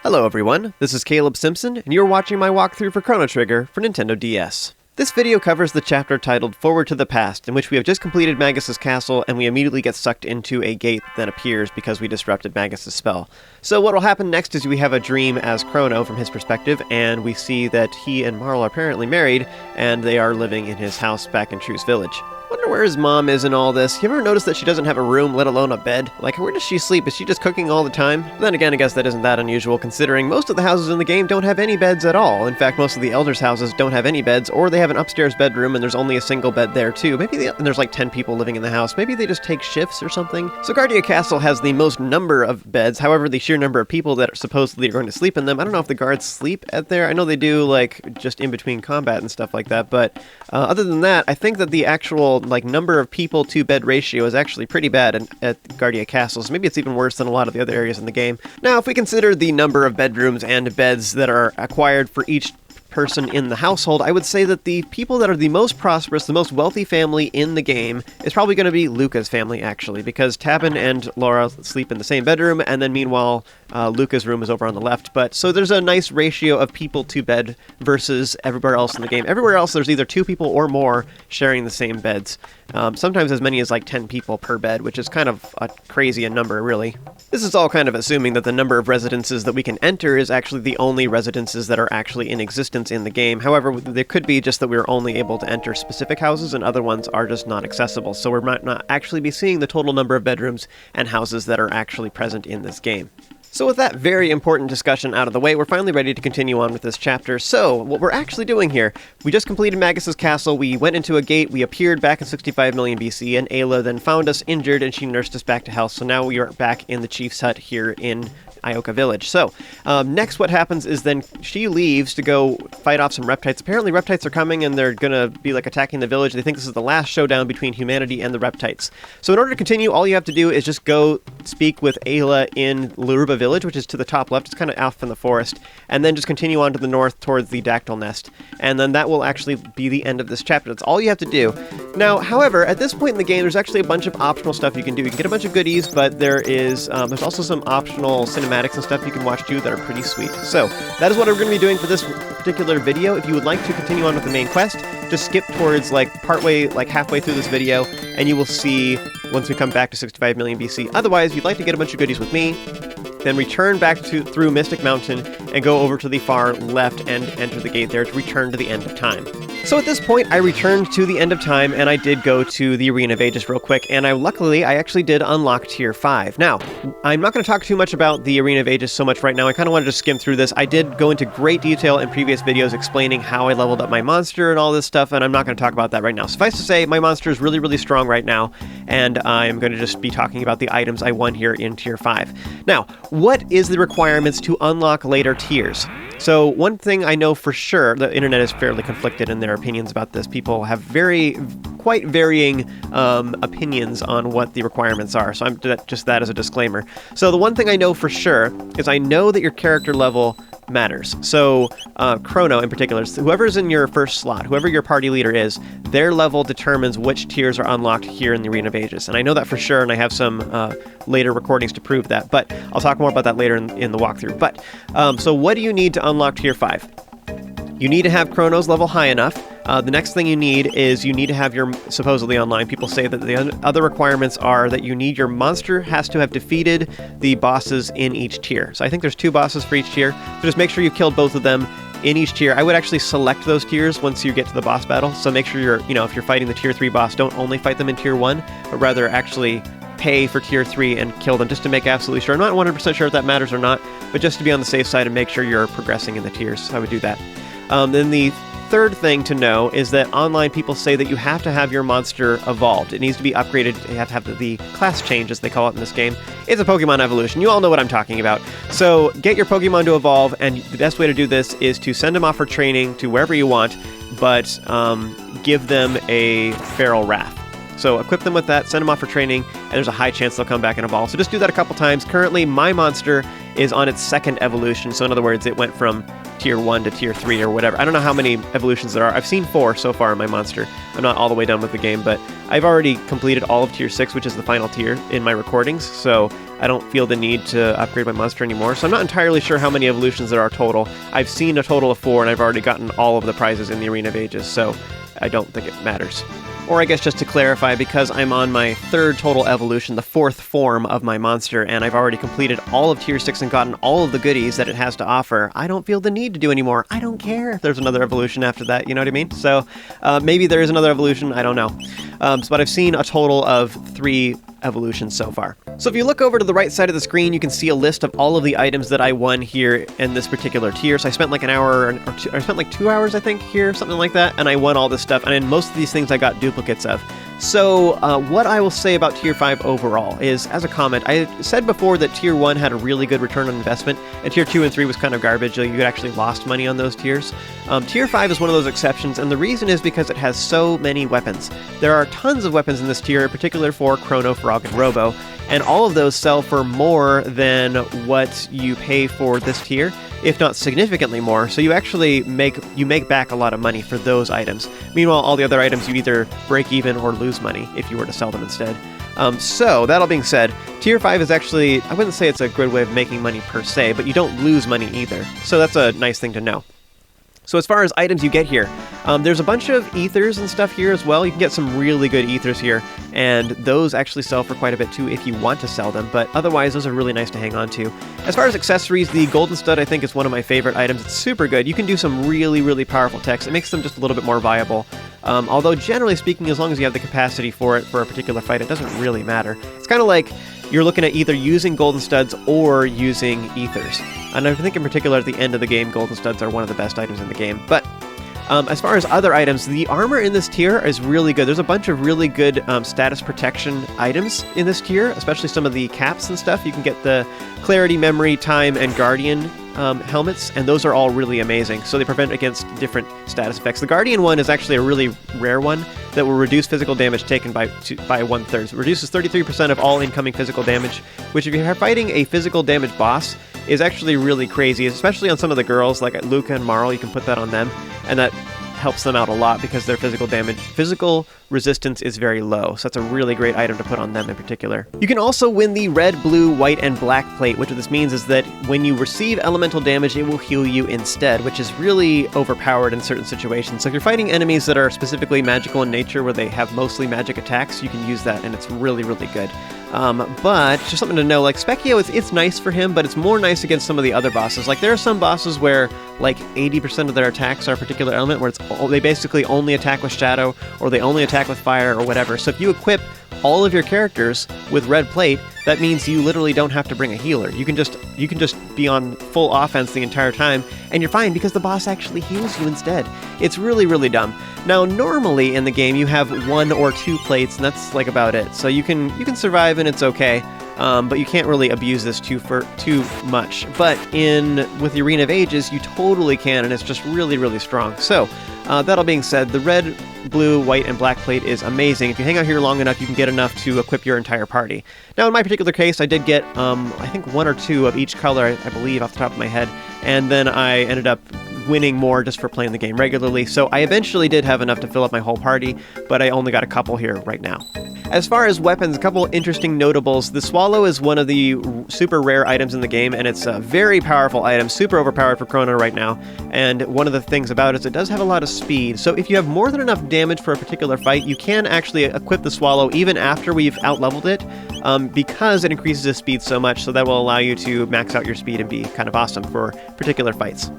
Hello everyone, this is Caleb Simpson, and you're watching my walkthrough for Chrono Trigger for Nintendo DS. This video covers the chapter titled Forward to the Past, in which we have just completed Magus' castle, and we immediately get sucked into a gate that appears because we disrupted Magus' spell. So what will happen next is we have a dream as Chrono from his perspective, and we see that he and Marle are apparently married, and they are living in his house back in True's village. Wonder where his mom is in all this. You ever notice that she doesn't have a room, let alone a bed? Like, where does she sleep? Is she just cooking all the time? But then again, I guess that isn't that unusual, considering most of the houses in the game don't have any beds at all. In fact, most of the elders' houses don't have any beds, or they have an upstairs bedroom and there's only a single bed there too. Maybe and there's like 10 people living in the house. Maybe they just take shifts or something. So Guardia Castle has the most number of beds. However, the sheer number of people that are supposedly going to sleep in them, I don't know if the guards sleep at there. I know they do, like, just in between combat and stuff like that, but other than that, I think that the actual, like, number of people to bed ratio is actually pretty bad at Guardia Castles. Maybe it's even worse than a lot of the other areas in the game. Now, if we consider the number of bedrooms and beds that are acquired for each person in the household, I would say that the people that are the most prosperous, the most wealthy family in the game is probably going to be Luca's family, actually, because Tabin and Laura sleep in the same bedroom, and then meanwhile, Luca's room is over on the left. But so there's a nice ratio of people to bed versus everywhere else in the game. Everywhere else, there's either 2 people or more sharing the same beds. Sometimes as many as like 10 people per bed, which is kind of crazy a number, really. This is all kind of assuming that the number of residences that we can enter is actually the only residences that are actually in existence in the game. However, there could be just that we're only able to enter specific houses and other ones are just not accessible. So we might not actually be seeing the total number of bedrooms and houses that are actually present in this game. So with that very important discussion out of the way, we're finally ready to continue on with this chapter. So, what we're actually doing here, we just completed Magus' castle, we went into a gate, we appeared back in 65 million BC, and Ayla then found us injured and she nursed us back to health, so now we are back in the chief's hut here in Ioka Village. So, next what happens is then she leaves to go fight off some Reptites. Apparently Reptites are coming and they're gonna be like attacking the village. They think this is the last showdown between humanity and the Reptites. So in order to continue, all you have to do is just go speak with Ayla in Laruba Village, which is to the top left. It's kind of off in the forest. And then just continue on to the north towards the Dactyl Nest. And then that will actually be the end of this chapter. That's all you have to do. Now, however, at this point in the game, there's actually a bunch of optional stuff you can do. You can get a bunch of goodies, but there's also some optional cinematics and stuff you can watch too that are pretty sweet. So, that is what I'm going to be doing for this particular video. If you would like to continue on with the main quest, just skip towards halfway through this video, and you will see once we come back to 65 million BC. Otherwise, if you'd like to get a bunch of goodies with me, then return back through Mystic Mountain and go over to the far left and enter the gate there to return to the end of time. So at this point, I returned to the end of time, and I did go to the Arena of Ages real quick, and luckily, I actually did unlock Tier 5. Now, I'm not going to talk too much about the Arena of Ages so much right now. I kind of wanted to skim through this. I did go into great detail in previous videos explaining how I leveled up my monster and all this stuff, and I'm not going to talk about that right now. Suffice to say, my monster is really, really strong right now, and I'm going to just be talking about the items I won here in Tier 5. Now, what is the requirements to unlock later tiers? So one thing I know for sure, the internet is fairly conflicted in their opinions about this. People have quite varying opinions on what the requirements are. So I'm just that as a disclaimer. So the one thing I know for sure is I know that your character level matters. So Chrono in particular, whoever's in your first slot, whoever your party leader is, their level determines which tiers are unlocked here in the Arena of Ages. And I know that for sure, and I have some later recordings to prove that, but I'll talk more about that later in the walkthrough. But so what do you need to unlock Tier 5? You need to have Chrono's level high enough. The next thing you need is you need to have your, supposedly online, people say that the other requirements are that you need your monster has to have defeated the bosses in each tier. So I think there's 2 bosses for each tier. So just make sure you've killed both of them in each tier. I would actually select those tiers once you get to the boss battle. So make sure if you're fighting the Tier 3 boss, don't only fight them in Tier 1, but rather actually pay for Tier 3 and kill them just to make absolutely sure. I'm not 100% sure if that matters or not, but just to be on the safe side and make sure you're progressing in the tiers. So I would do that. Then the third thing to know is that online people say that you have to have your monster evolved. It needs to be upgraded. You have to have the class change, as they call it in this game. It's a Pokemon evolution. You all know what I'm talking about. So get your Pokemon to evolve, and the best way to do this is to send them off for training to wherever you want, but give them a Feral Wrath. So equip them with that, send them off for training, and there's a high chance they'll come back and evolve. So just do that a couple times. Currently, my monster is on its 2nd evolution. So in other words, it went from tier 1 to tier 3 or whatever. I don't know how many evolutions there are. I've seen 4 so far in my monster. I'm not all the way done with the game, but I've already completed all of tier 6, which is the final tier, in my recordings, so I don't feel the need to upgrade my monster anymore. So I'm not entirely sure how many evolutions there are total. I've seen a total of 4, and I've already gotten all of the prizes in the Arena of Ages, so I don't think it matters. Or I guess just to clarify, because I'm on my 3rd total evolution, the 4th form of my monster, and I've already completed all of tier 6 and gotten all of the goodies that it has to offer, I don't feel the need to do anymore. I don't care if there's another evolution after that, you know what I mean? So maybe there is another evolution, I don't know. But I've seen a total of 3 evolutions so far. So if you look over to the right side of the screen, you can see a list of all of the items that I won here in this particular tier. So I spent like an hour or two, I spent like 2 hours, I think, here, something like that, and I won all this stuff, and in most of these things I got duplicates of. So what I will say about tier 5 overall is, as a comment, I said before that tier 1 had a really good return on investment, and tier 2 and 3 was kind of garbage. You actually lost money on those tiers. Tier 5 is one of those exceptions, and the reason is because it has so many weapons. There are tons of weapons in this tier, in particular for Chrono, Frog, and Robo, and all of those sell for more than what you pay for this tier, if not significantly more, so you actually make back a lot of money for those items. Meanwhile, all the other items you either break even or lose money if you were to sell them instead. So, that all being said, tier 5 is actually, I wouldn't say it's a good way of making money per se, but you don't lose money either, so that's a nice thing to know. So as far as items you get here, there's a bunch of ethers and stuff here as well. You can get some really good ethers here, and those actually sell for quite a bit too if you want to sell them, but otherwise those are really nice to hang on to. As far as accessories, the Golden Stud I think is one of my favorite items. It's super good. You can do some really, really powerful techs. It makes them just a little bit more viable. Although generally speaking, as long as you have the capacity for it for a particular fight, it doesn't really matter. It's kind of like you're looking at either using Golden Studs or using ethers. And I think in particular at the end of the game, Golden Studs are one of the best items in the game. But as far as other items, the armor in this tier is really good. There's a bunch of really good status protection items in this tier, especially some of the caps and stuff. You can get the Clarity, Memory, Time, and Guardian helmets, and those are all really amazing. So they prevent against different status effects. The Guardian one is actually a really rare one that will reduce physical damage taken by 1/3. It reduces 33% of all incoming physical damage, which if you're fighting a physical damage boss is actually really crazy, especially on some of the girls like Luca and Marle. You can put that on them, and that helps them out a lot because their physical resistance is very low, so that's a really great item to put on them in particular. You can also win the red, blue, white, and black plate, which what this means is that when you receive elemental damage, it will heal you instead, which is really overpowered in certain situations. So if you're fighting enemies that are specifically magical in nature, where they have mostly magic attacks, you can use that, and it's really, really good. But just something to know, like Spekkio, it's nice for him, but it's more nice against some of the other bosses. Like there are some bosses where like 80% of their attacks are a particular element, where they basically only attack with shadow, or they only attack with fire, or whatever. So if you equip all of your characters with red plate, that means you literally don't have to bring a healer. You can just be on full offense the entire time, and you're fine because the boss actually heals you instead. It's really, really dumb. Now, normally in the game you have 1 or 2 plates, and that's like about it. So you can survive and it's okay. But you can't really abuse this too much. But with the Arena of Ages, you totally can, and it's just really, really strong. So, that all being said, the red, blue, white, and black plate is amazing. If you hang out here long enough, you can get enough to equip your entire party. Now, in my particular case, I did get, I think 1 or 2 of each color, I believe, off the top of my head, and then I ended up winning more just for playing the game regularly, so I eventually did have enough to fill up my whole party, but I only got a couple here right now. As far as weapons, a couple interesting notables. The Swallow is one of the super rare items in the game, and it's a very powerful item, super overpowered for Chrono right now, and one of the things about it is it does have a lot of speed, so if you have more than enough damage for a particular fight, you can actually equip the Swallow even after we've outleveled it, because it increases its speed so much, so that will allow you to max out your speed and be kind of awesome for particular fights.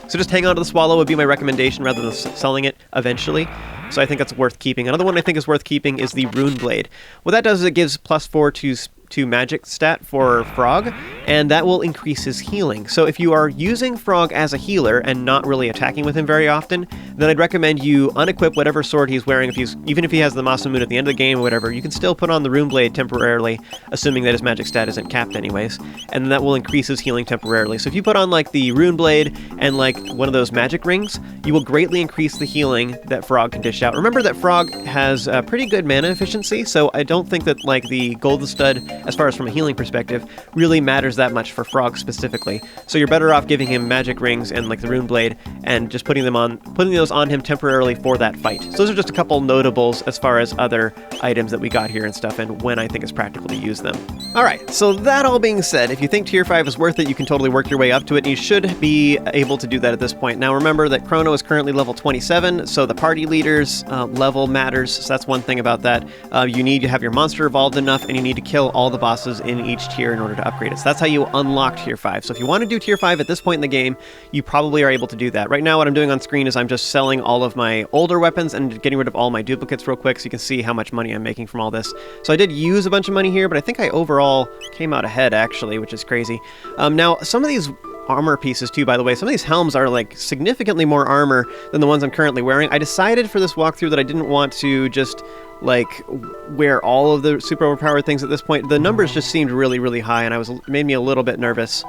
So just hang on to the Swallow would be my recommendation rather than selling it eventually. So I think that's worth keeping. Another one I think is worth keeping is the Rune Blade. What that does is it gives +4 to magic stat for Frog, and that will increase his healing. So if you are using Frog as a healer and not really attacking with him very often, then I'd recommend you unequip whatever sword he's wearing. Even if he has the Masamune at the end of the game or whatever, you can still put on the Rune Blade temporarily, assuming that his magic stat isn't capped anyways, and that will increase his healing temporarily. So if you put on like the Rune Blade and like one of those magic rings, you will greatly increase the healing that Frog can dish out. Remember that Frog has pretty good mana efficiency, so I don't think that like the Golden Stud as far as from a healing perspective, really matters that much for Frog specifically. So you're better off giving him magic rings and like the rune blade and just putting those on him temporarily for that fight. So those are just a couple notables as far as other items that we got here and stuff, and when I think it's practical to use them. Alright, so that all being said, if you think tier 5 is worth it, you can totally work your way up to it, and you should be able to do that at this point. Now remember that Chrono is currently level 27, so the party leader's level matters, so that's one thing about that. You need to have your monster evolved enough, and you need to kill all the bosses in each tier in order to upgrade it. So that's how you unlock tier 5. So if you want to do tier 5 at this point in the game, you probably are able to do that. Right now what I'm doing on screen is I'm just selling all of my older weapons and getting rid of all my duplicates real quick so you can see how much money I'm making from all this. So I did use a bunch of money here, but I think I overall came out ahead actually, which is crazy. Now some of these armor pieces too, by the way, some of these helms are like significantly more armor than the ones I'm currently wearing. I decided for this walkthrough that I didn't want to just like wear all of the super overpowered things at this point. The numbers just seemed really, really high, and made me a little bit nervous.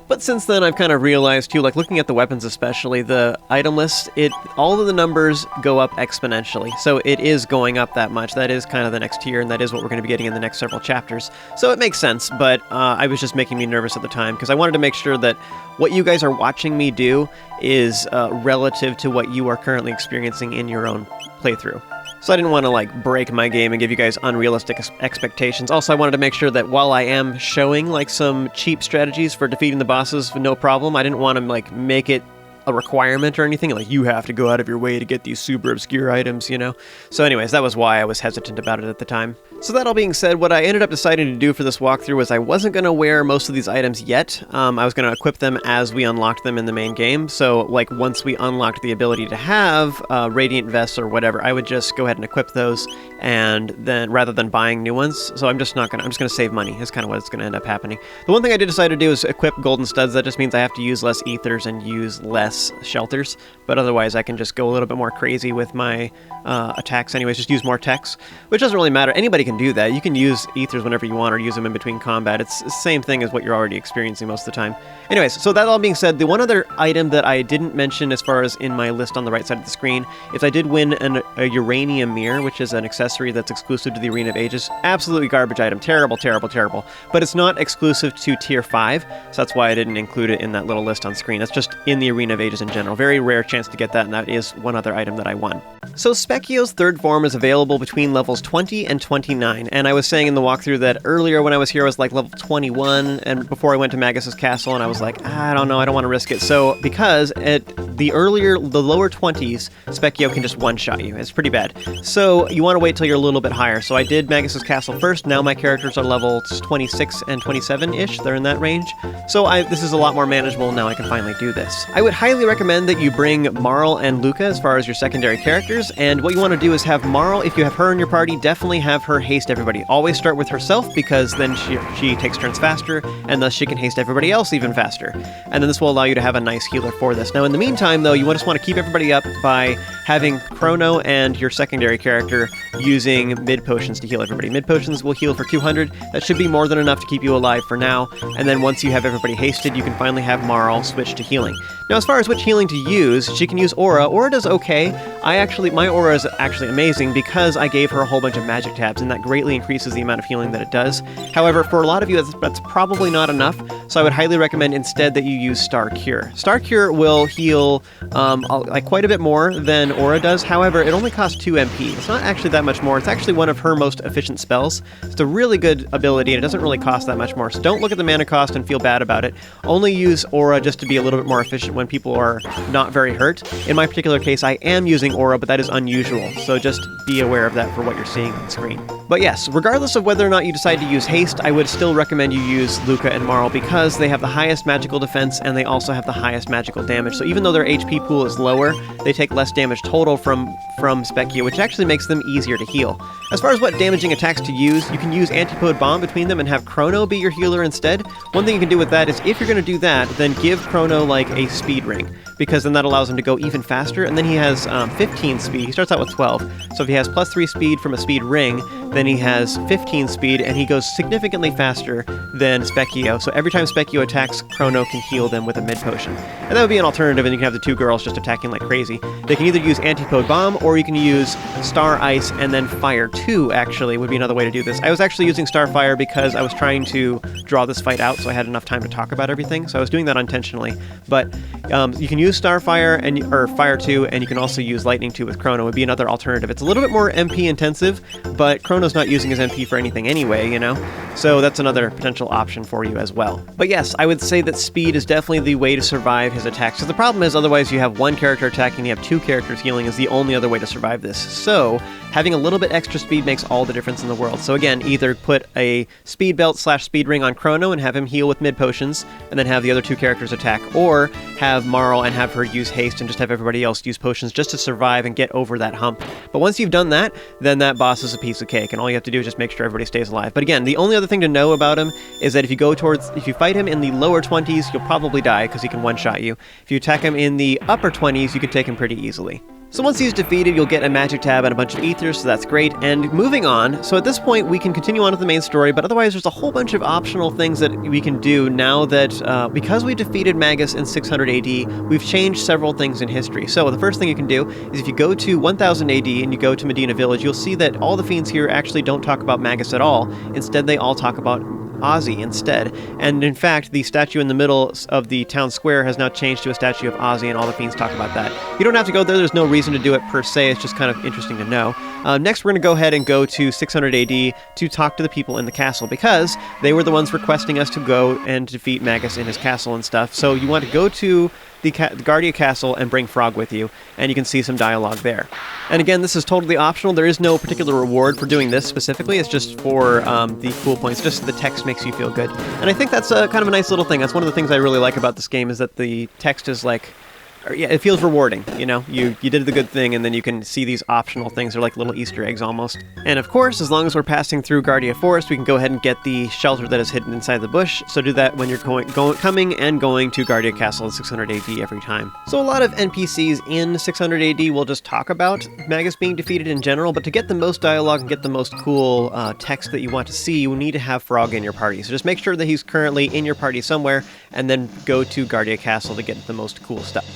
But since then, I've kind of realized too, like looking at the weapons especially, the item list, all of the numbers go up exponentially. So it is going up that much. That is kind of the next tier, and that is what we're going to be getting in the next several chapters. So it makes sense, but I was just making me nervous at the time, because I wanted to make sure that what you guys are watching me do is relative to what you are currently experiencing in your own playthrough. So I didn't want to like break my game and give you guys unrealistic expectations. Also, I wanted to make sure that while I am showing like some cheap strategies for defeating the bosses, no problem, I didn't want to like make it a requirement or anything, like you have to go out of your way to get these super obscure items, you know? So anyways, that was why I was hesitant about it at the time. So that all being said, what I ended up deciding to do for this walkthrough was I wasn't going to wear most of these items yet. I was going to equip them as we unlocked them in the main game. So like once we unlocked the ability to have radiant vests or whatever, I would just go ahead and equip those, and then rather than buying new ones. So I'm just going to save money. That's kind of what's going to end up happening. The one thing I did decide to do is equip golden studs. That just means I have to use less ethers and use less shelters, but otherwise I can just go a little bit more crazy with my attacks anyways, just use more techs, which doesn't really matter. Anybody can do that. You can use ethers whenever you want or use them in between combat. It's the same thing as what you're already experiencing most of the time. Anyways, so that all being said, the one other item that I didn't mention as far as in my list on the right side of the screen is I did win a uranium mirror, which is an accessory that's exclusive to the Arena of Ages. Absolutely garbage item. Terrible, terrible, terrible. But it's not exclusive to tier 5, so that's why I didn't include it in that little list on screen. That's just in the Arena of Ages in general. Very rare chance to get that, and that is one other item that I won. So Spekkio's third form is available between levels 20 and 29, and I was saying in the walkthrough that earlier when I was here I was like level 21, and before I went to Magus's castle, and I was like, I don't know, I don't want to risk it. So because at the lower 20s, Spekkio can just one-shot you. It's pretty bad. So you want to wait till you're a little bit higher. So I did Magus's castle first. Now my characters are levels 26 and 27-ish. They're in that range. So this is a lot more manageable now. I can finally do this. I would highly recommend that you bring Marle and Luca as far as your secondary characters, and what you want to do is have Marle, if you have her in your party, definitely have her haste everybody. Always start with herself, because then she takes turns faster, and thus she can haste everybody else even faster. And then this will allow you to have a nice healer for this. Now in the meantime though, you just want to keep everybody up by having Chrono and your secondary character using mid potions to heal everybody. Mid potions will heal for 200. That should be more than enough to keep you alive for now. And then once you have everybody hasted, you can finally have Marle switch to healing. Now as far as which healing to use, she can use Aura. Aura does okay. My Aura is actually amazing because I gave her a whole bunch of magic tabs, and that greatly increases the amount of healing that it does. However, for a lot of you, that's probably not enough, so I would highly recommend instead that you use Star Cure. Star Cure will heal like quite a bit more than Aura does. However, it only costs 2 MP. It's not actually that much more. It's actually one of her most efficient spells. It's a really good ability, and it doesn't really cost that much more. So don't look at the mana cost and feel bad about it. Only use Aura just to be a little bit more efficient when people are not very hurt. In my particular case, I am using Aura, but that is unusual. So just be aware of that for what you're seeing on screen. But yes, regardless of whether or not you decide to use haste, I would still recommend you use Luca and Marle because they have the highest magical defense and they also have the highest magical damage. So even though their HP pool is lower, they take less damage total from Spekkio, which actually makes them easier to heal. As far as what damaging attacks to use, you can use Antipode Bomb between them and have Chrono be your healer instead. One thing you can do with that is if you're going to do that, then give Chrono like a speed ring. because then that allows him to go even faster. And then he has 15 speed. He starts out with 12. So if he has plus 3 speed from a speed ring, then he has 15 speed, and he goes significantly faster than Spekkio. So every time Spekkio attacks, Chrono can heal them with a mid potion. And that would be an alternative, and you can have the two girls just attacking like crazy. They can either use Antipode Bomb, or you can use Star Ice and then Fire 2, actually, would be another way to do this. I was actually using Starfire because I was trying to draw this fight out so I had enough time to talk about everything, so I was doing that unintentionally. But you can use Starfire or Fire 2, and you can also use Lightning 2 with Chrono, would be another alternative. It's a little bit more MP intensive, but Chrono's not using his MP for anything anyway, you know? So that's another potential option for you as well. But yes, I would say that speed is definitely the way to survive his attacks. So the problem is, otherwise you have one character attacking, you have two characters healing is the only other way to survive this. So having a little bit extra speed makes all the difference in the world. So again, either put a speed belt / speed ring on Chrono and have him heal with mid potions, and then have the other two characters attack, or have Marle and have her use haste and just have everybody else use potions just to survive and get over that hump. But once you've done that, then that boss is a piece of cake, and all you have to do is just make sure everybody stays alive. But again, the only other thing to know about him is that if you fight him in the lower 20s, you'll probably die because he can one-shot you. If you attack him in the upper 20s, you can take him pretty easily. So once he's defeated, you'll get a magic tab and a bunch of ethers, so that's great. And moving on, so at this point we can continue on with the main story, but otherwise there's a whole bunch of optional things that we can do now that, because we defeated Magus in 600 AD, we've changed several things in history. So the first thing you can do is if you go to 1000 AD and you go to Medina Village, you'll see that all the fiends here actually don't talk about Magus at all. Instead, they all talk about Ozzy instead. And in fact, the statue in the middle of the town square has now changed to a statue of Ozzy, and all the fiends talk about that. You don't have to go there, there's no reason to do it per se, it's just kind of interesting to know. Next, we're going to go ahead and go to 600 AD to talk to the people in the castle, because they were the ones requesting us to go and defeat Magus in his castle and stuff. So you want to go to the Guardia Castle and bring Frog with you, and you can see some dialogue there. And again, this is totally optional. There is no particular reward for doing this specifically. It's just for the cool points, just the text makes you feel good. And I think that's kind of a nice little thing. That's one of the things I really like about this game, is that the text is like, yeah, it feels rewarding, you know? You did the good thing, and then you can see these optional things. They're like little Easter eggs almost. And of course, as long as we're passing through Guardia Forest, we can go ahead and get the shelter that is hidden inside the bush. So do that when you're coming and going to Guardia Castle in 600 AD every time. So a lot of NPCs in 600 AD will just talk about Magus being defeated in general, but to get the most dialogue and get the most cool text that you want to see, you need to have Frog in your party. So just make sure that he's currently in your party somewhere, and then go to Guardia Castle to get the most cool stuff.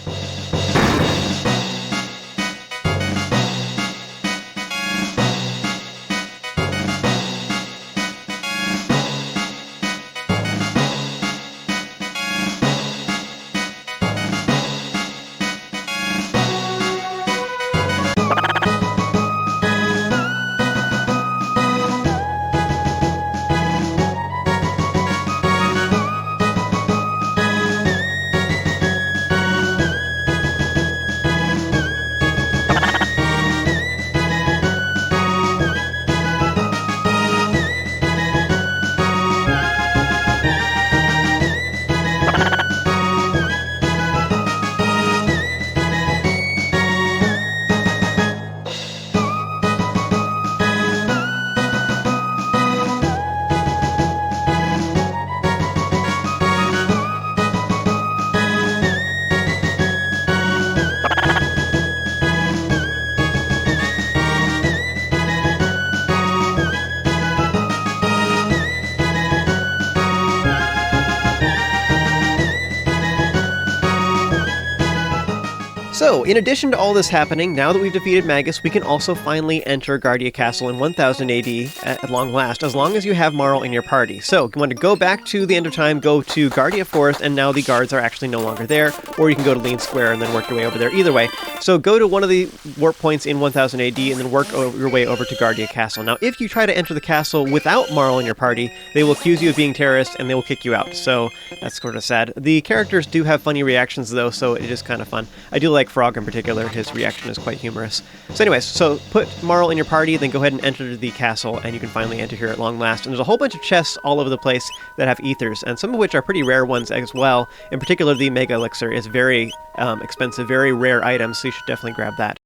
So, in addition to all this happening, now that we've defeated Magus, we can also finally enter Guardia Castle in 1000 AD at long last, as long as you have Marle in your party. So, you want to go back to the end of time, go to Guardia Forest, and now the guards are actually no longer there, or you can go to Lean Square and then work your way over there. Either way, so go to one of the warp points in 1000 AD and then work your way over to Guardia Castle. Now, if you try to enter the castle without Marle in your party, they will accuse you of being terrorists and they will kick you out. So, that's sort of sad. The characters do have funny reactions though, so it is kind of fun. I do like Frog in particular, his reaction is quite humorous. So anyways, so put Marle in your party, then go ahead and enter the castle, and you can finally enter here at long last. And there's a whole bunch of chests all over the place that have ethers, and some of which are pretty rare ones as well. In particular, the Mega Elixir is very expensive, very rare item, so you should definitely grab that.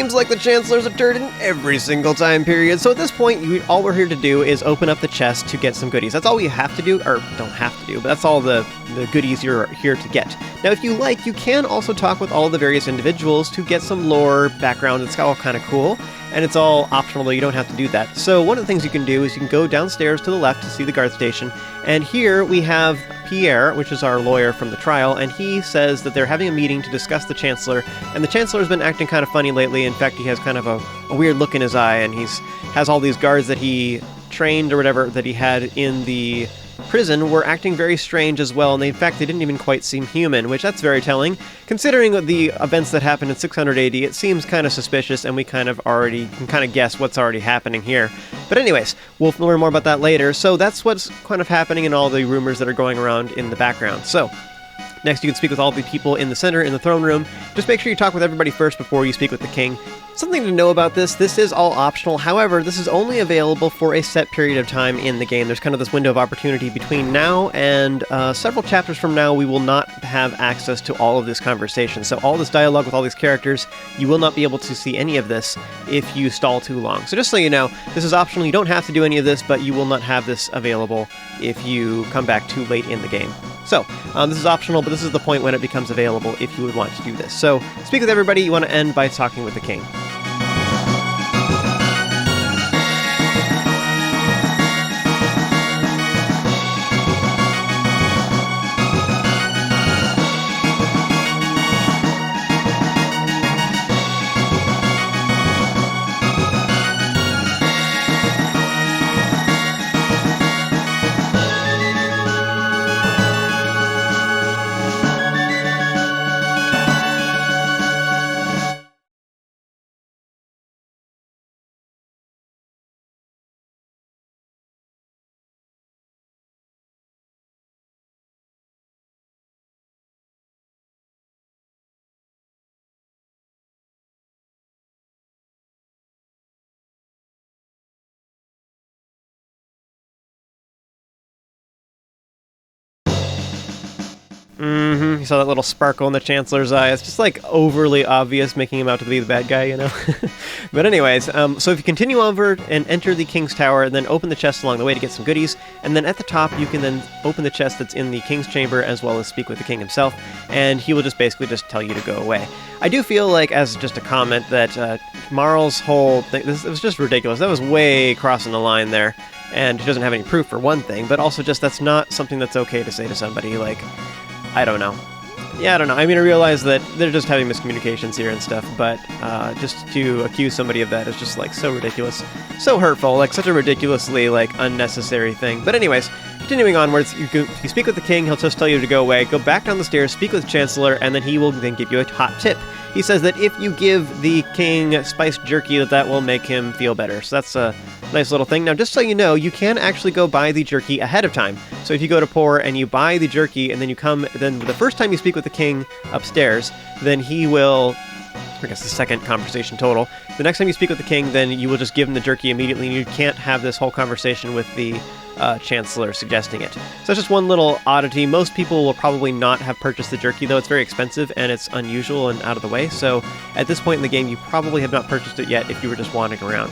Seems like the Chancellor's a turd in every single time period. So at this point, all we're here to do is open up the chest to get some goodies. That's all we have to do, or don't have to do, but that's all the goodies you're here to get. Now, if you like, you can also talk with all the various individuals to get some lore background. It's all kind of cool, and it's all optional, though you don't have to do that. So one of the things you can do is you can go downstairs to the left to see the guard station, and here we have Pierre, which is our lawyer from the trial, and he says that they're having a meeting to discuss the Chancellor, and the Chancellor's been acting kind of funny lately. In fact, he has kind of a weird look in his eye, and has all these guards that he trained or whatever that he had in the prison were acting very strange as well, and in fact they didn't even quite seem human, which that's very telling. Considering the events that happened in 600 AD, it seems kind of suspicious, and we can kind of guess what's already happening here. But anyways, we'll learn more about that later. So that's what's kind of happening in all the rumors that are going around in the background. So next, you can speak with all the people in the center, in the throne room. Just make sure you talk with everybody first before you speak with the king. Something to know about this is all optional. However, this is only available for a set period of time in the game. There's kind of this window of opportunity between now and several chapters from now. We will not have access to all of this conversation. So all this dialogue with all these characters, you will not be able to see any of this if you stall too long. So just so you know, this is optional. You don't have to do any of this, but you will not have this available if you come back too late in the game. So, this is optional, but this is the point when it becomes available if you would want to do this. So, speak with everybody. You want to end by talking with the king. You saw that little sparkle in the Chancellor's eye. It's just like overly obvious, making him out to be the bad guy, you know? But anyways, so if you continue onward and enter the King's Tower, and then open the chest along the way to get some goodies, and then at the top you can then open the chest that's in the King's Chamber, as well as speak with the King himself, and he will just basically just tell you to go away. I do feel like, as just a comment, that Marle's whole thing, it was just ridiculous. That was way crossing the line there, and he doesn't have any proof for one thing, but also just that's not something that's okay to say to somebody, like, I don't know. Yeah, I don't know. I mean, I realize that they're just having miscommunications here and stuff, but just to accuse somebody of that is just, like, so ridiculous. So hurtful, like, such a ridiculously, like, unnecessary thing. But anyways, continuing onwards, you speak with the king, he'll just tell you to go away, go back down the stairs, speak with the Chancellor, and then he will then give you a hot tip. He says that if you give the king spiced jerky, that will make him feel better. So that's a nice little thing. Now, just so you know, you can actually go buy the jerky ahead of time. So if you go to Poor and you buy the jerky, and then you come, then the first time you speak with the king upstairs, then he will, I guess the second conversation total, the next time you speak with the king, then you will just give him the jerky immediately, and you can't have this whole conversation with the Chancellor suggesting it. So that's just one little oddity. Most people will probably not have purchased the jerky, though it's very expensive and it's unusual and out of the way, so at this point in the game you probably have not purchased it yet if you were just wandering around.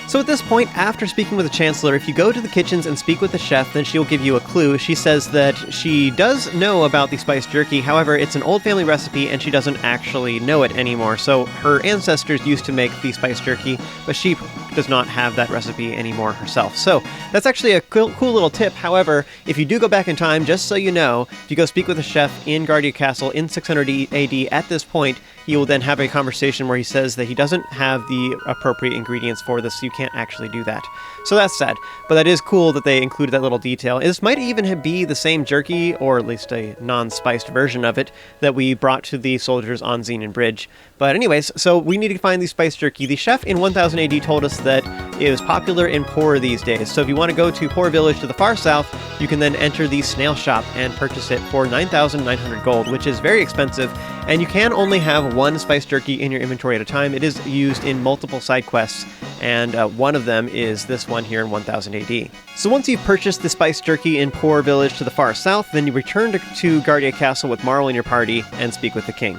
So at this point, after speaking with the Chancellor, if you go to the kitchens and speak with the chef, then she'll give you a clue. She says that she does know about the spiced jerky, however, it's an old family recipe and she doesn't actually know it anymore. So her ancestors used to make the spiced jerky, but she does not have that recipe anymore herself. So that's actually a cool little tip. However, if you do go back in time, just so you know, if you go speak with a chef in Guardia Castle in 600 AD at this point, he will then have a conversation where he says that he doesn't have the appropriate ingredients for this, so you can't actually do that. So that's sad, but that is cool that they included that little detail. This might even be the same jerky, or at least a non-spiced version of it, that we brought to the soldiers on Xenon Bridge. But anyways, so we need to find the spiced jerky. The chef in 1000 AD told us that it is popular in Poor these days, so if you want to go to Poor Village to the far south, you can then enter the snail shop and purchase it for 9,900 gold, which is very expensive, and you can only have one spiced jerky in your inventory at a time. It is used in multiple side quests, and one of them is this one here in 1000 AD. So once you've purchased the spiced jerky in Poor Village to the far south, then you return to Guardia Castle with Marle in your party and speak with the king.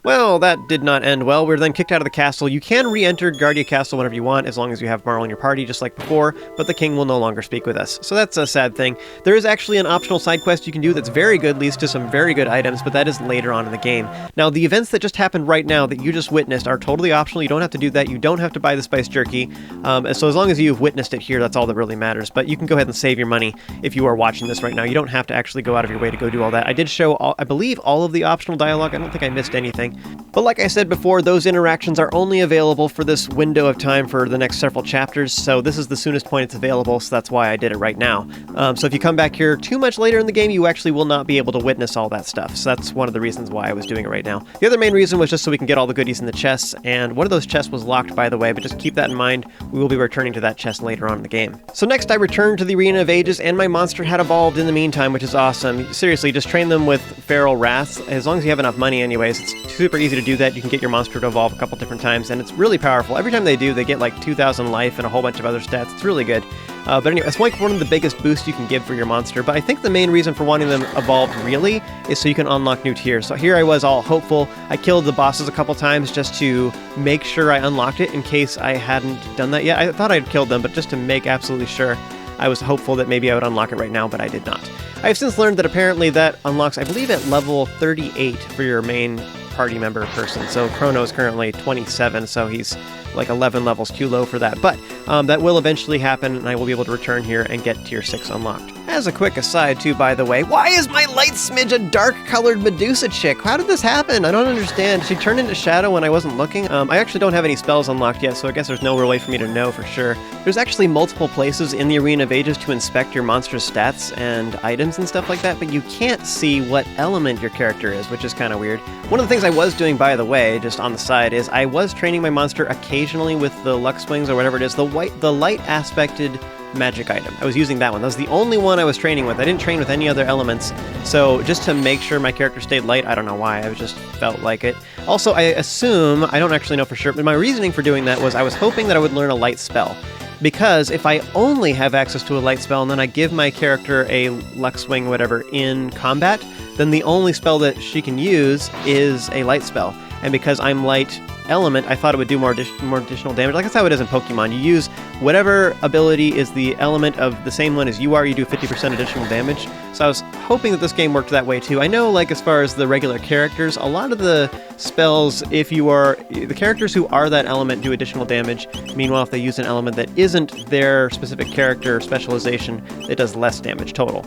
Well, that did not end well. We were then kicked out of the castle. You can re-enter Guardia Castle whenever you want, as long as you have Marle in your party, just like before, but the king will no longer speak with us. So that's a sad thing. There is actually an optional side quest you can do that's very good, leads to some very good items, but that is later on in the game. Now, the events that just happened right now that you just witnessed are totally optional. You don't have to do that. You don't have to buy the spice jerky. So as long as you've witnessed it here, that's all that really matters. But you can go ahead and save your money if you are watching this right now. You don't have to actually go out of your way to go do all that. I did show, I believe, all of the optional dialogue. I don't think I missed anything. But like I said before, those interactions are only available for this window of time for the next several chapters, so this is the soonest point it's available, so that's why I did it right now. So if you come back here too much later in the game, you actually will not be able to witness all that stuff, so that's one of the reasons why I was doing it right now. The other main reason was just so we can get all the goodies in the chests, and one of those chests was locked, by the way, but just keep that in mind. We will be returning to that chest later on in the game. So next I returned to the Arena of Ages, and my monster had evolved in the meantime, which is awesome. Seriously, just train them with feral wraths. As long as you have enough money anyways, it's super easy to do that. You can get your monster to evolve a couple different times, and it's really powerful. Every time they do, they get like 2,000 life and a whole bunch of other stats. It's really good. But anyway, it's like one of the biggest boosts you can give for your monster, but I think the main reason for wanting them evolved really is so you can unlock new tiers. So here I was all hopeful. I killed the bosses a couple times just to make sure I unlocked it in case I hadn't done that yet. I thought I'd killed them, but just to make absolutely sure, I was hopeful that maybe I would unlock it right now, but I did not. I have since learned that apparently that unlocks, I believe, at level 38 for your main party member person. So Chrono is currently 27, so he's like 11 levels too low for that. But that will eventually happen, and I will be able to return here and get tier 6 unlocked. As a quick aside, too, by the way, why is my light smidge a dark-colored Medusa chick? How did this happen? I don't understand. She turned into shadow when I wasn't looking. I actually don't have any spells unlocked yet, so I guess there's no real way for me to know for sure. There's actually multiple places in the Arena of Ages to inspect your monster's stats and items and stuff like that, but you can't see what element your character is, which is kind of weird. One of the things I was doing, by the way, just on the side, is I was training my monster occasionally with the Lux Wings or whatever it is, the light aspected magic item. I was using that one. That was the only one I was training with. I didn't train with any other elements, so just to make sure my character stayed light, I don't know why, I just felt like it. Also, I assume, I don't actually know for sure, but my reasoning for doing that was I was hoping that I would learn a light spell. Because if I only have access to a light spell and then I give my character a Lux Wing whatever in combat, then the only spell that she can use is a light spell. And because I'm light element, I thought it would do more additional damage. Like that's how it is in Pokemon. You use whatever ability is the element of the same one as you are, you do 50% additional damage. So I was hoping that this game worked that way too. I know, like, as far as the regular characters, a lot of the spells, if you are, the characters who are that element do additional damage. Meanwhile, if they use an element that isn't their specific character specialization, it does less damage total.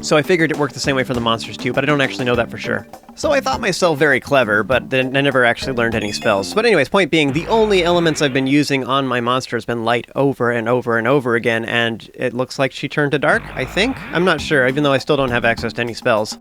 So I figured it worked the same way for the monsters too, but I don't actually know that for sure. So I thought myself very clever, but then I never actually learned any spells. But anyways, point being, the only elements I've been using on my monster has been light over and over and over again, and it looks like she turned to dark, I think? I'm not sure, even though I still don't have access to any spells.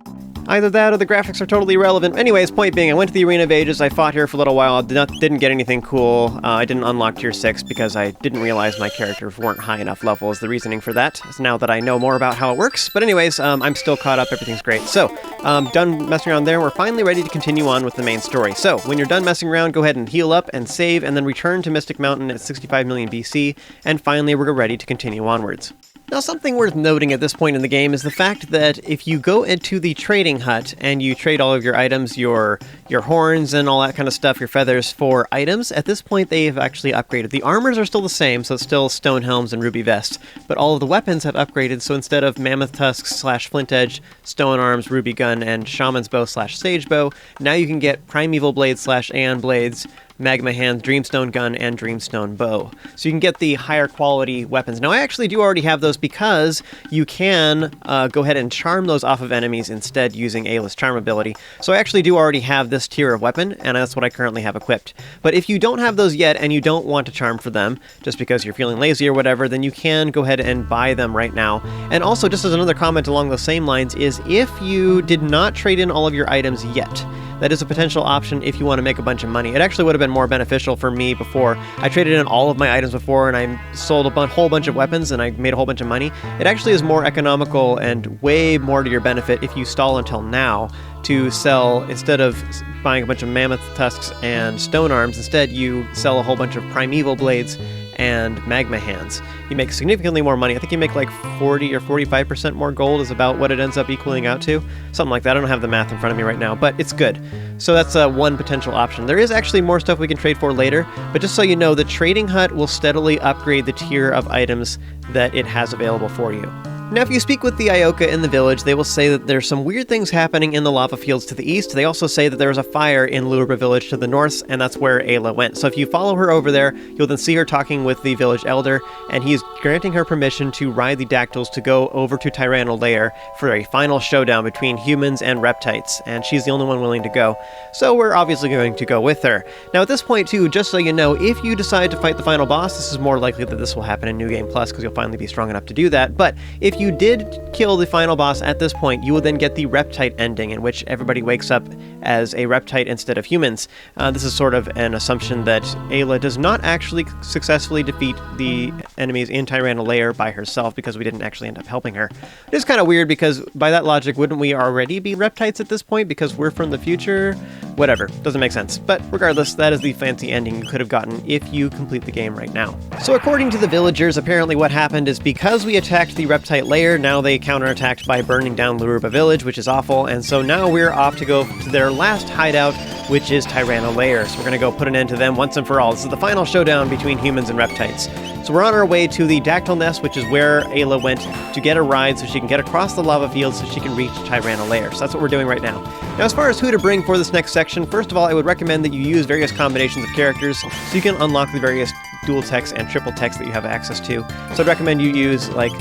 Either that or the graphics are totally irrelevant. Anyways, point being, I went to the Arena of Ages, I fought here for a little while, didn't get anything cool. I didn't unlock tier 6 because I didn't realize my characters weren't high enough level is the reasoning for that. It's now that I know more about how it works. But anyways, I'm still caught up, everything's great. So, done messing around there, we're finally ready to continue on with the main story. So, when you're done messing around, go ahead and heal up and save, and then return to Mystic Mountain at 65 million BC, and finally we're ready to continue onwards. Now, something worth noting at this point in the game is the fact that if you go into the trading hut and you trade all of your items, your horns and all that kind of stuff, your feathers for items, at this point they've actually upgraded. The armors are still the same, so it's still stone helms and ruby vests, but all of the weapons have upgraded, so instead of mammoth tusks / flint edge, stone arms, ruby gun, and shaman's bow / sage bow, now you can get primeval blades / aeon blades, magma hand, dreamstone gun, and dreamstone bow. So you can get the higher quality weapons. Now I actually do already have those because you can go ahead and charm those off of enemies instead using Ayla's charm ability. So I actually do already have this tier of weapon, and that's what I currently have equipped. But if you don't have those yet and you don't want to charm for them, just because you're feeling lazy or whatever, then you can go ahead and buy them right now. And also, just as another comment along those same lines, is if you did not trade in all of your items yet, that is a potential option if you want to make a bunch of money. It actually would have been more beneficial for me before. I traded in all of my items before, and I sold a whole bunch of weapons, and I made a whole bunch of money. It actually is more economical and way more to your benefit if you stall until now to sell, instead of buying a bunch of mammoth tusks and stone arms, instead you sell a whole bunch of primeval blades and magma hands. You make significantly more money. I think you make like 40 or 45% more gold is about what it ends up equaling out to. Something like that. I don't have the math in front of me right now, but it's good. So that's one potential option. There is actually more stuff we can trade for later, but just so you know, the trading hut will steadily upgrade the tier of items that it has available for you. Now, if you speak with the Ioka in the village, they will say that there's some weird things happening in the lava fields to the east. They also say that there's a fire in Laruba village to the north, and that's where Ayla went. So if you follow her over there, you'll then see her talking with the village elder, and he's granting her permission to ride the Dactyls to go over to Tyrano Lair for a final showdown between humans and Reptites, and she's the only one willing to go. So we're obviously going to go with her. Now, at this point, too, just so you know, if you decide to fight the final boss, this is more likely that this will happen in New Game Plus, because you'll finally be strong enough to do that. But if you did kill the final boss at this point, you will then get the Reptite ending, in which everybody wakes up as a Reptite instead of humans. This is sort of an assumption that Ayla does not actually successfully defeat the enemies in Tyrano Lair by herself, because we didn't actually end up helping her. It is kind of weird, because by that logic, wouldn't we already be Reptites at this point, because we're from the future? Whatever, doesn't make sense. But regardless, that is the fancy ending you could have gotten if you complete the game right now. So according to the villagers, apparently what happened is because we attacked the Reptite lair, now they counterattacked by burning down Laruba village, which is awful, and so now we're off to go to their last hideout, which is Tyrano Lair. So we're going to go put an end to them once and for all. This is the final showdown between humans and Reptites. So we're on our way to the Dactyl Nest, which is where Ayla went to get a ride so she can get across the lava field so she can reach Tyrano Lair. So that's what we're doing right now. Now, as far as who to bring for this next section, first of all, I would recommend that you use various combinations of characters so you can unlock the various dual techs and triple techs that you have access to. So I'd recommend you use like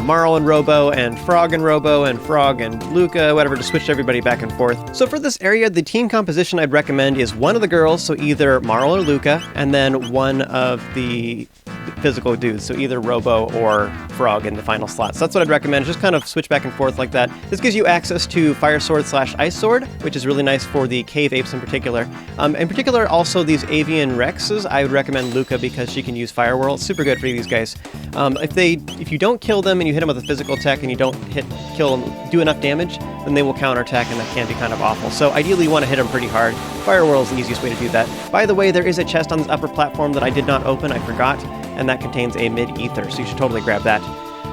Marle and Robo, and Frog and Robo, and Frog and Luca, whatever, to switch everybody back and forth. So for this area, the team composition I'd recommend is one of the girls, so either Marle or Luca, and then one of the physical dudes, so either Robo or Frog in the final slot. So that's what I'd recommend, just kind of switch back and forth like that. This gives you access to Fire Sword / Ice Sword, which is really nice for the cave apes in particular. In particular, also these avian Rexes, I would recommend Luca because she can use Fire Whirl. It's super good for these guys. If you don't kill them and you hit them with a physical tech and you don't do enough damage, then they will counterattack, and that can be kind of awful. So ideally you want to hit them pretty hard. Fire Whirl is the easiest way to do that. By the way, there is a chest on this upper platform that I did not open, I forgot, and that contains a mid-ether, so you should totally grab that.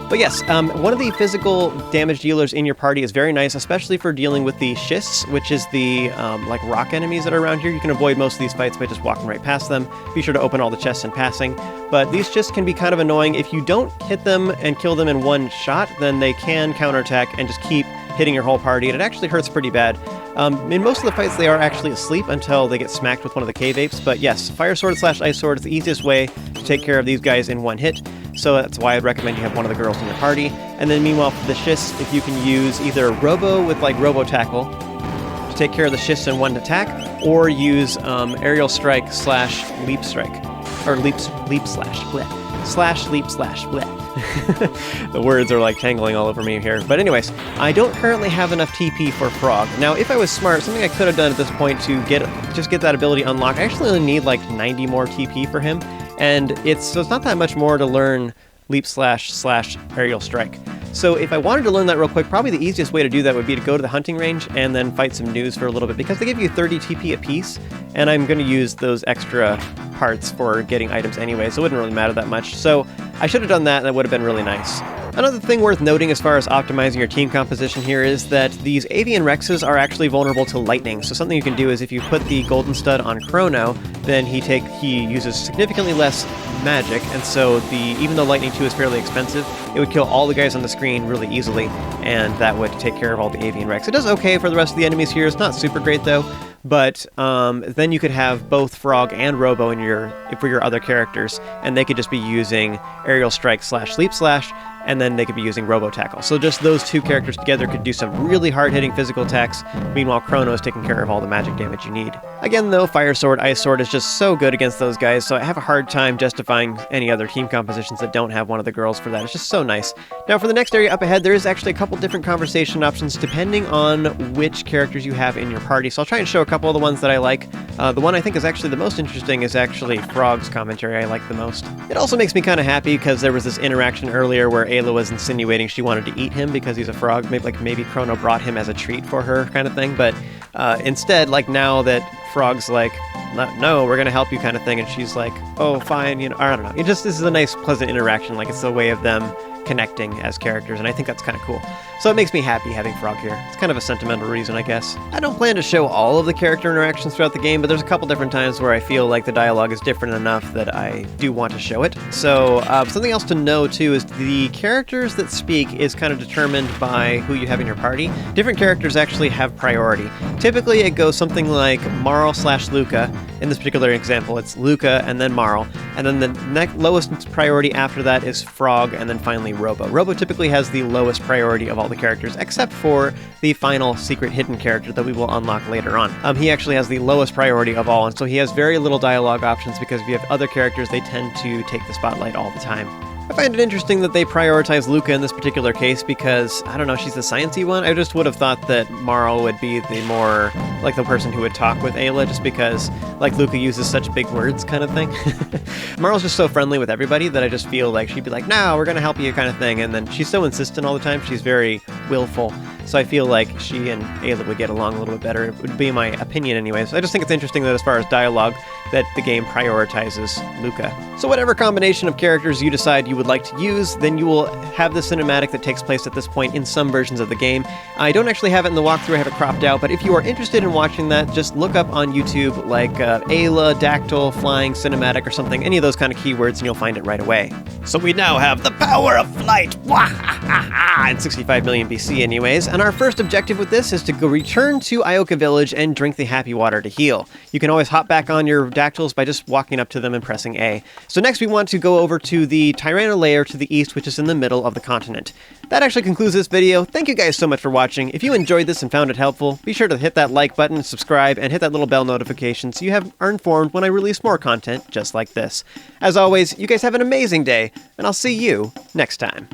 But yes, one of the physical damage dealers in your party is very nice, especially for dealing with the schists, which is the like rock enemies that are around here. You can avoid most of these fights by just walking right past them. Be sure to open all the chests in passing. But these schists can be kind of annoying. If you don't hit them and kill them in one shot, then they can counterattack and just keep hitting your whole party, and it actually hurts pretty bad. In most of the fights, they are actually asleep until they get smacked with one of the cave apes, but yes, Fire Sword / Ice Sword is the easiest way to take care of these guys in one hit, so that's why I'd recommend you have one of the girls in your party. And then meanwhile, for the schists, if you can use either Robo with like Robo Tackle to take care of the schists in one attack, or use Aerial Strike / Leap Strike, or Leap Slash, bleh. / Leap Slash, bleh. The words are like tangling all over me here. But anyways, I don't currently have enough TP for Frog. Now, if I was smart, something I could have done at this point to get that ability unlocked, I actually only need like 90 more TP for him. And it's not that much more to learn Leap Slash / Aerial Strike. So if I wanted to learn that real quick, probably the easiest way to do that would be to go to the hunting range and then fight some news for a little bit, because they give you 30 TP apiece, and I'm going to use those extra parts for getting items anyway, so it wouldn't really matter that much. So I should have done that, and that would have been really nice. Another thing worth noting as far as optimizing your team composition here is that these avian Rexes are actually vulnerable to lightning. So something you can do is if you put the Golden Stud on Chrono, then he uses significantly less magic, and so even though Lightning 2 is fairly expensive, it would kill all the guys on the screen really easily, and that would take care of all the avian Rex. It does okay for the rest of the enemies here. It's not super great though, but then you could have both Frog and Robo for your other characters, and they could just be using Aerial Strike / Leap Slash, and then they could be using Robo Tackle. So just those two characters together could do some really hard-hitting physical attacks, meanwhile Chrono is taking care of all the magic damage you need. Again though, Fire Sword, Ice Sword is just so good against those guys, so I have a hard time justifying any other team compositions that don't have one of the girls for that. It's just so nice. Now for the next area up ahead, there is actually a couple different conversation options depending on which characters you have in your party, so I'll try and show a couple of the ones that I like. The one I think is actually the most interesting is actually Frog's commentary. I like the most. It also makes me kind of happy because there was this interaction earlier where Ayla was insinuating she wanted to eat him because he's a frog. Maybe Chrono brought him as a treat for her kind of thing, but instead, like now that Frog's like, no, we're gonna help you kind of thing, and she's like, oh, fine, you know, or I don't know. It just, this is a nice, pleasant interaction. Like, it's a way of them connecting as characters, and I think that's kind of cool. So it makes me happy having Frog here. It's kind of a sentimental reason, I guess. I don't plan to show all of the character interactions throughout the game, but there's a couple different times where I feel like the dialogue is different enough that I do want to show it. So something else to know too is the characters that speak is kind of determined by who you have in your party. Different characters actually have priority. Typically it goes something like Marle/Luca. In this particular example, it's Luca and then Marle, and then the lowest priority after that is Frog, and then finally Robo. Robo typically has the lowest priority of all the characters, except for the final secret hidden character that we will unlock later on. He actually has the lowest priority of all, and so he has very little dialogue options because if you have other characters, they tend to take the spotlight all the time. I find it interesting that they prioritize Luca in this particular case because, I don't know, she's the sciencey one. I just would have thought that Marle would be the more, like, the person who would talk with Ayla, just because, like, Luca uses such big words kind of thing. Marle's just so friendly with everybody that I just feel like she'd be like, no, we're gonna help you kind of thing, and then she's so insistent all the time. She's very willful, so I feel like she and Ayla would get along a little bit better. It would be my opinion anyways. I just think it's interesting that as far as dialogue, that the game prioritizes Luca. So whatever combination of characters you decide you would like to use, then you will have the cinematic that takes place at this point in some versions of the game. I don't actually have it in the walkthrough, I have it cropped out, but if you are interested in watching that, just look up on YouTube like Ayla, Dactyl, Flying, Cinematic, or something, any of those kind of keywords, and you'll find it right away. So we now have the power of flight! In 65 million BC anyways, and our first objective with this is to go return to Ioka Village and drink the happy water to heal. You can always hop back on your Dactyls by just walking up to them and pressing A. So next we want to go over to the Tyrano Lair to the east, which is in the middle of the continent. That actually concludes this video. Thank you guys so much for watching. If you enjoyed this and found it helpful, be sure to hit that like button, subscribe, and hit that little bell notification so you are informed when I release more content just like this. As always, you guys have an amazing day, and I'll see you next time.